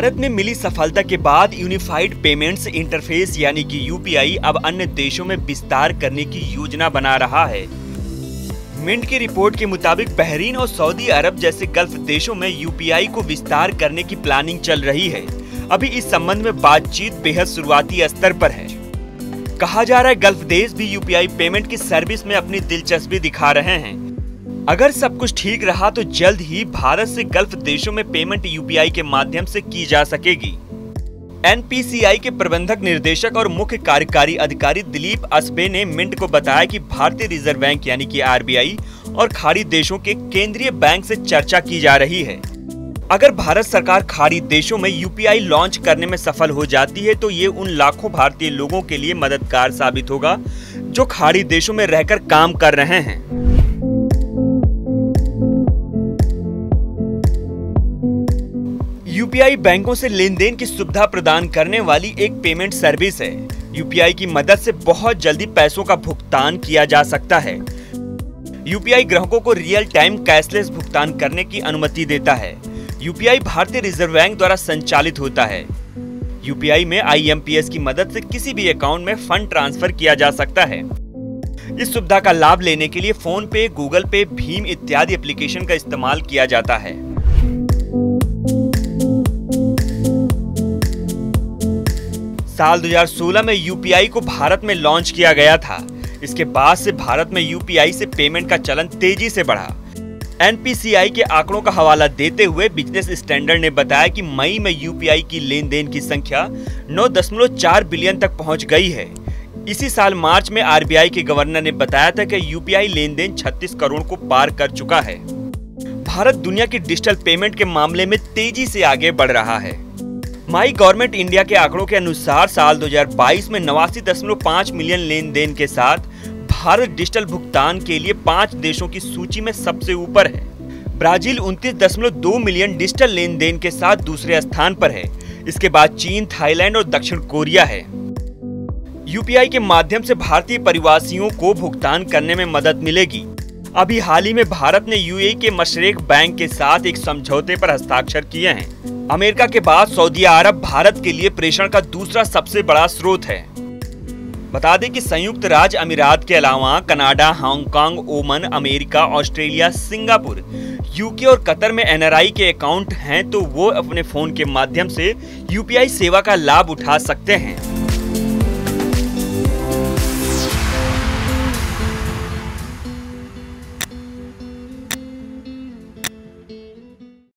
भारत में मिली सफलता के बाद यूनिफाइड पेमेंट्स इंटरफेस यानी कि यूपीआई अब अन्य देशों में विस्तार करने की योजना बना रहा है। मिंट की रिपोर्ट के मुताबिक बहरीन और सऊदी अरब जैसे गल्फ देशों में यूपीआई को विस्तार करने की प्लानिंग चल रही है। अभी इस संबंध में बातचीत बेहद शुरुआती स्तर पर है। कहा जा रहा है गल्फ देश भी यूपीआई पेमेंट की सर्विस में अपनी दिलचस्पी दिखा रहे हैं। अगर सब कुछ ठीक रहा तो जल्द ही भारत से गल्फ देशों में पेमेंट यूपीआई के माध्यम से की जा सकेगी। एनपीसीआई के प्रबंधक निर्देशक और मुख्य कार्यकारी अधिकारी दिलीप असबे ने मिंट को बताया कि भारतीय रिजर्व बैंक यानी कि आरबीआई और खाड़ी देशों के केंद्रीय बैंक से चर्चा की जा रही है। अगर भारत सरकार खाड़ी देशों में यूपीआई लॉन्च करने में सफल हो जाती है तो ये उन लाखों भारतीय लोगों के लिए मददगार साबित होगा जो खाड़ी देशों में रहकर काम कर रहे हैं। यूपीआई बैंकों से लेन देन की सुविधा प्रदान करने वाली एक पेमेंट सर्विस है। यूपीआई की मदद से बहुत जल्दी पैसों का भुगतान किया जा सकता है। यूपीआई ग्राहकों को रियल टाइम कैशलेस भुगतान करने की अनुमति देता है। यूपीआई भारतीय रिजर्व बैंक द्वारा संचालित होता है। यूपीआई में आईएमपीएस की मदद से किसी भी अकाउंट में फंड ट्रांसफर किया जा सकता है। इस सुविधा का लाभ लेने के लिए फोन पे, गूगल पे, भीम इत्यादि एप्लीकेशन का इस्तेमाल किया जाता है। साल 2016 में यूपीआई को भारत में लॉन्च किया गया था। इसके बाद से भारत में यूपीआई से पेमेंट का चलन तेजी से बढ़ा। एनपीसीआई के आंकड़ों का हवाला देते हुए बिजनेस स्टैंडर्ड ने बताया कि मई में यूपीआई की लेन देन की संख्या 9.4 बिलियन तक पहुंच गई है। इसी साल मार्च में आरबीआई के गवर्नर ने बताया था कि यूपीआई लेन देन 36 करोड़ को पार कर चुका है। भारत दुनिया की डिजिटल पेमेंट के मामले में तेजी से आगे बढ़ रहा है। माई गवर्नमेंट इंडिया के आंकड़ों के अनुसार साल 2022 में 89.5 मिलियन लेन देन के साथ भारत डिजिटल भुगतान के लिए 5 देशों की सूची में सबसे ऊपर है। ब्राजील 29.2 मिलियन डिजिटल लेन देन के साथ दूसरे स्थान पर है। इसके बाद चीन, थाईलैंड और दक्षिण कोरिया है। यूपीआई के माध्यम से भारतीय परिवासियों को भुगतान करने में मदद मिलेगी। अभी हाल ही में भारत ने यूएई के मशरेक बैंक के साथ एक समझौते पर हस्ताक्षर किए हैं। अमेरिका के बाद सऊदी अरब भारत के लिए प्रेषण का दूसरा सबसे बड़ा स्रोत है। बता दें कि संयुक्त राज्य अमीरात के अलावा Canada, Hong Kong, Oman, America, Australia, Singapore, UK और कतर में एनआरआई के अकाउंट हैं तो वो अपने फोन के माध्यम से यूपीआई सेवा का लाभ उठा सकते हैं।